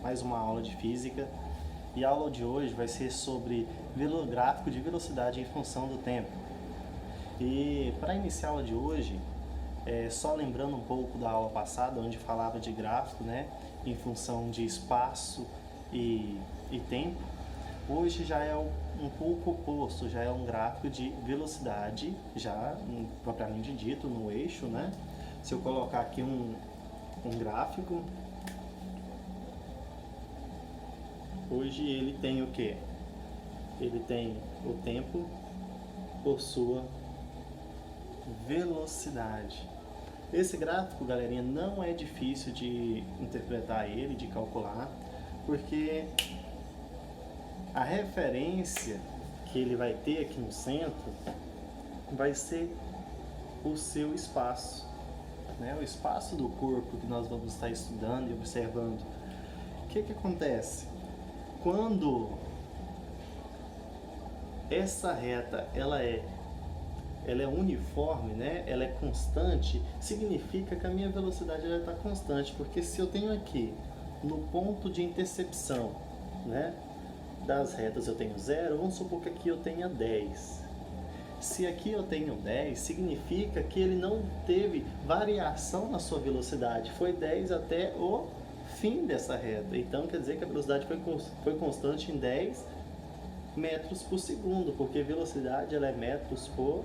mais uma aula de física. E a aula de hoje vai ser sobre gráfico de velocidade em função do tempo. E para iniciar a aula de hoje, só lembrando um pouco da aula passada, onde falava de gráfico, né, em função de espaço e tempo, hoje já é um pouco oposto, já é um gráfico de velocidade, já propriamente dito, no eixo, né? Se eu colocar aqui um gráfico, hoje ele tem o que? Ele tem o tempo por sua velocidade. Esse gráfico, galerinha, não é difícil de interpretar ele, de calcular, porque a referência que ele vai ter aqui no centro vai ser o seu espaço, né? O espaço do corpo que nós vamos estar estudando e observando. O que acontece? Quando essa reta ela é uniforme, né? Ela é constante, significa que a minha velocidade está constante, porque se eu tenho aqui no ponto de intercepção, né, das retas eu tenho 0, vamos supor que aqui eu tenha 10. Se aqui eu tenho 10, significa que ele não teve variação na sua velocidade, foi 10 até o fim dessa reta. Então quer dizer que a velocidade foi constante em 10 metros por segundo, porque velocidade ela é metros por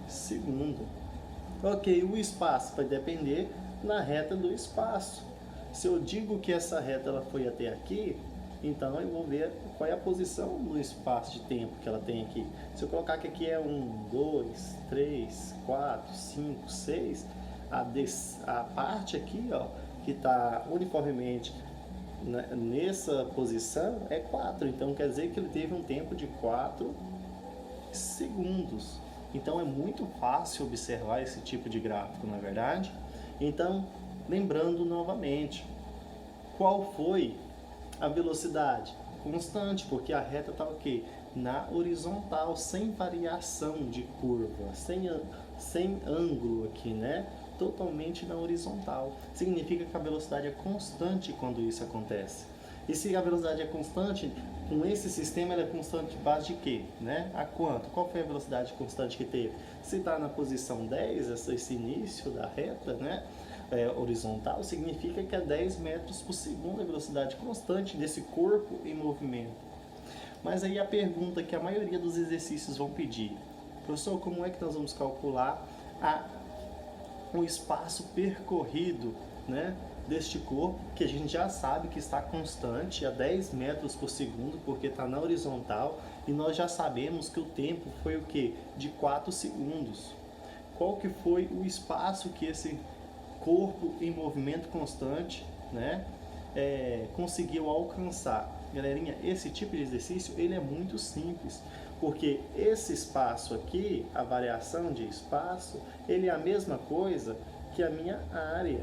segundo. Ok, o espaço vai depender na reta do espaço. Se eu digo que essa reta ela foi até aqui, então eu vou ver qual é a posição do espaço de tempo que ela tem aqui. Se eu colocar que aqui é 1, 2, 3, 4, 5, 6, a parte aqui, ó, que está uniformemente nessa posição é 4. Então quer dizer que ele teve um tempo de 4 segundos. Então é muito fácil observar esse tipo de gráfico, não é verdade? Então, lembrando novamente, qual foi a velocidade? Constante, porque a reta está o quê? Na horizontal, sem variação de curva, sem ângulo aqui, né? Totalmente na horizontal. Significa que a velocidade é constante quando isso acontece. E se a velocidade é constante, com esse sistema ela é constante base de quê? Né? A quanto? Qual foi a velocidade constante que teve? Se está na posição 10, esse início da reta, né, horizontal, significa que é 10 metros por segundo a velocidade constante desse corpo em movimento. Mas aí a pergunta que a maioria dos exercícios vão pedir: professor, como é que nós vamos calcular o espaço percorrido, né, deste corpo, que a gente já sabe que está constante a 10 metros por segundo, porque está na horizontal, e nós já sabemos que o tempo foi o que? De 4 segundos. Qual que foi o espaço que esse corpo em movimento constante, né, conseguiu alcançar? Galerinha, esse tipo de exercício ele é muito simples, porque esse espaço aqui, a variação de espaço, ele é a mesma coisa que a minha área.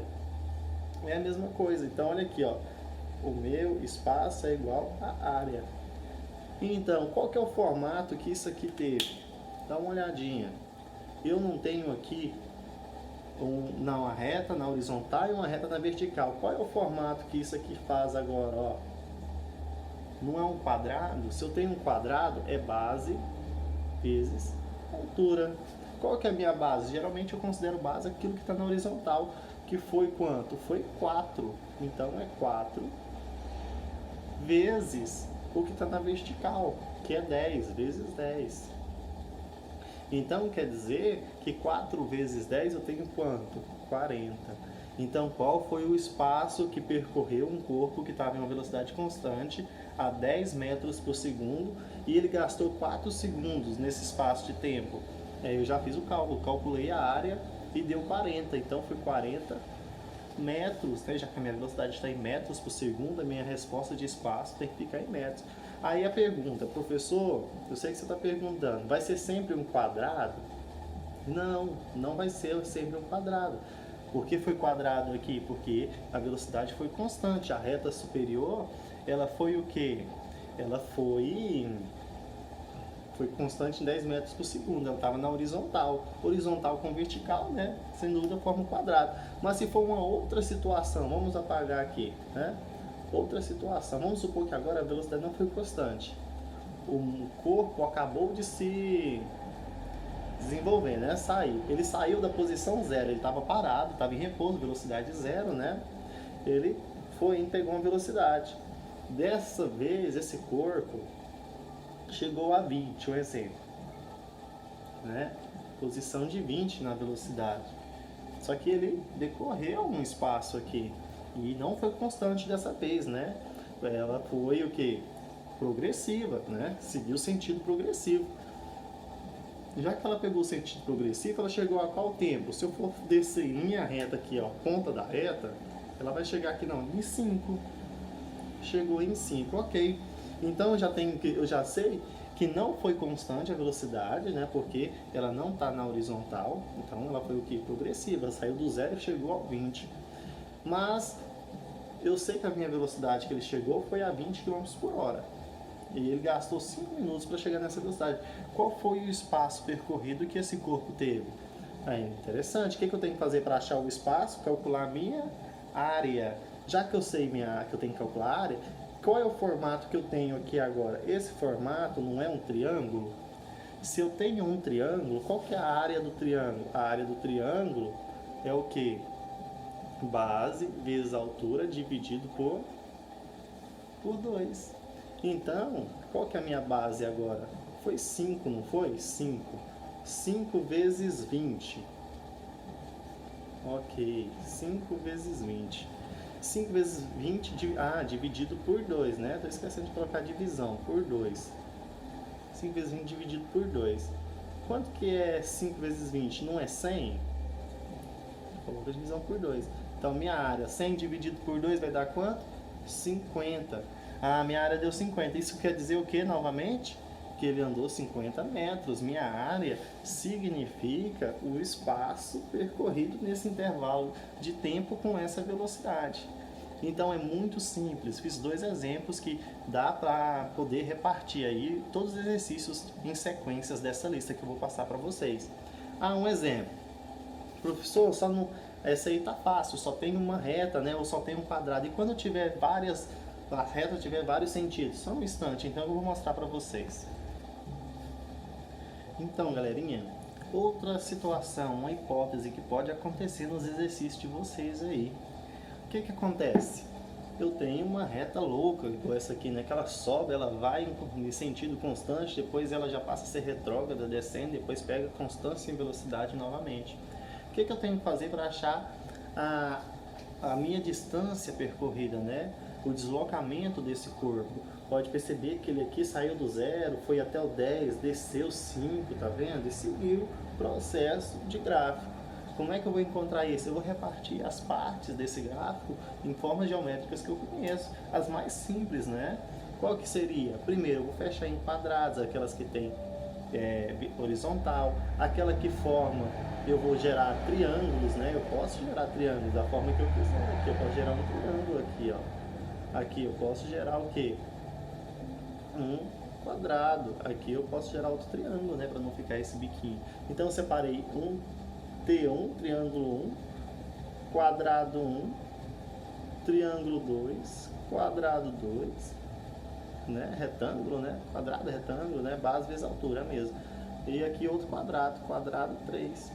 É a mesma coisa. Então olha aqui, ó, o meu espaço é igual à área. Então, qual que é o formato que isso aqui teve? Dá uma olhadinha. Eu não tenho aqui uma reta na horizontal e uma reta na vertical. Qual é o formato que isso aqui faz agora? Ó, não é um quadrado? Se eu tenho um quadrado, é base vezes altura. Qual que é a minha base? Geralmente eu considero base aquilo que está na horizontal, que foi quanto? Foi 4. Então é 4 vezes o que está na vertical, que é 10, vezes 10. Então quer dizer que 4 vezes 10 eu tenho quanto? 40. Então qual foi o espaço que percorreu um corpo que estava em uma velocidade constante a 10 metros por segundo e ele gastou 4 segundos nesse espaço de tempo? Eu já fiz o cálculo, calculei a área e deu 40, então foi 40 metros, né? Já que a minha velocidade está em metros por segundo, a minha resposta de espaço tem que ficar em metros. Aí a pergunta: professor, eu sei que você está perguntando, vai ser sempre um quadrado? Não, não vai ser sempre um quadrado. Por que foi quadrado aqui? Porque a velocidade foi constante, a reta superior, ela foi o quê? Ela foi constante em 10 metros por segundo, ela estava na horizontal. Horizontal com vertical, né? Sem dúvida forma um quadrado. Mas se for uma outra situação, vamos apagar aqui, né? Outra situação, vamos supor que agora a velocidade não foi constante. O corpo acabou de se desenvolver, né? Ele saiu da posição zero, ele estava parado, estava em repouso, velocidade zero, né? Ele foi e pegou uma velocidade. Dessa vez, esse corpo chegou a 20, um exemplo, né? Posição de 20 na velocidade. Só que ele decorreu um espaço aqui e não foi constante dessa vez, né? Ela foi o que? Progressiva, né? Seguiu o sentido progressivo. Já que ela pegou o sentido progressivo, ela chegou a qual tempo? Se eu for descer em linha reta aqui, ó, ponta da reta, ela vai chegar aqui não, em 5. Chegou em 5, ok. Então eu já sei que não foi constante a velocidade, né? Porque ela não está na horizontal, então ela foi o que? Progressiva, ela saiu do 0 e chegou ao 20. Mas eu sei que a minha velocidade que ele chegou foi a 20 km por hora. E ele gastou 5 minutos para chegar nessa velocidade. Qual foi o espaço percorrido que esse corpo teve? Aí, interessante. O que eu tenho que fazer para achar o espaço? Calcular a minha área. Já que eu sei que eu tenho que calcular a área, qual é o formato que eu tenho aqui agora? Esse formato não é um triângulo? Se eu tenho um triângulo, qual que é a área do triângulo? A área do triângulo é o que? Base vezes altura dividido por 2. Então, qual que é a minha base agora? Foi 5, não foi? 5. 5 vezes 20. Ok, 5 vezes 20. 5 vezes 20, dividido por 2, né? Estou esquecendo de colocar divisão, por 2. 5 vezes 20 dividido por 2. Quanto que é 5 vezes 20? Não é 100? Coloca a divisão por 2. Então, minha área, 100 dividido por 2 vai dar quanto? 50. Minha área deu 50. Isso quer dizer o que novamente? Que ele andou 50 metros. Minha área significa o espaço percorrido nesse intervalo de tempo com essa velocidade. Então é muito simples. Fiz 2 exemplos que dá para poder repartir aí todos os exercícios em sequências dessa lista que eu vou passar para vocês. Um exemplo. Professor, essa aí tá fácil, só tem uma reta, né? Ou só tem um quadrado. E quando tiver a reta tiver vários sentidos? Só um instante, então eu vou mostrar para vocês. Então, galerinha, outra situação, uma hipótese que pode acontecer nos exercícios de vocês aí. O que acontece? Eu tenho uma reta louca, igual essa aqui, né? Que ela sobe, ela vai em sentido constante, depois ela já passa a ser retrógrada, descendo, depois pega constância em velocidade novamente. O que eu tenho que fazer para achar a minha distância percorrida, né? O deslocamento desse corpo? Pode perceber que ele aqui saiu do 0, foi até o 10, desceu 5, tá vendo? E seguiu o processo de gráfico. Como é que eu vou encontrar isso? Eu vou repartir as partes desse gráfico em formas geométricas que eu conheço, as mais simples, né? Qual que seria? Primeiro, eu vou fechar em quadrados, aquelas que tem horizontal, aquela que forma, eu vou gerar triângulos, né? Eu posso gerar triângulos da forma que eu quiser. Aqui eu posso gerar um triângulo aqui, ó. Aqui eu posso gerar o quê? Um quadrado. Aqui eu posso gerar outro triângulo, né? Para não ficar esse biquinho. Então eu separei um T1, triângulo 1, quadrado 1, triângulo 2, quadrado 2, né? Retângulo, né? Quadrado, retângulo, né? Base vezes altura mesmo. E aqui outro quadrado, quadrado 3.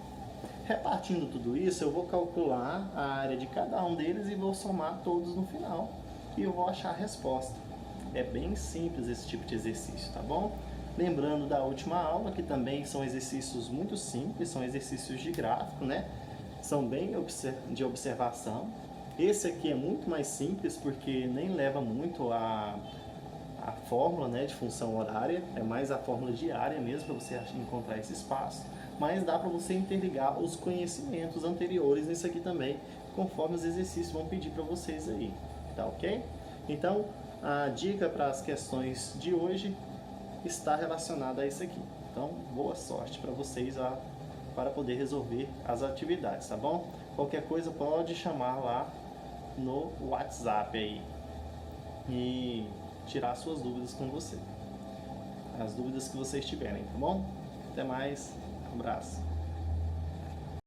Repartindo tudo isso, eu vou calcular a área de cada um deles e vou somar todos no final. E eu vou achar a resposta. É bem simples esse tipo de exercício, tá bom? Lembrando da última aula, que também são exercícios muito simples, são exercícios de gráfico, né? São bem de observação. Esse aqui é muito mais simples, porque nem leva muito a fórmula, né, de função horária, é mais a fórmula de área mesmo, para você encontrar esse espaço. Mas dá para você interligar os conhecimentos anteriores nisso aqui também, conforme os exercícios vão pedir para vocês aí, tá ok? Então, a dica para as questões de hoje está relacionada a isso aqui. Então, boa sorte para vocês para poder resolver as atividades, tá bom? Qualquer coisa pode chamar lá no WhatsApp aí e tirar suas dúvidas com você. As dúvidas que vocês tiverem, tá bom? Até mais, um abraço.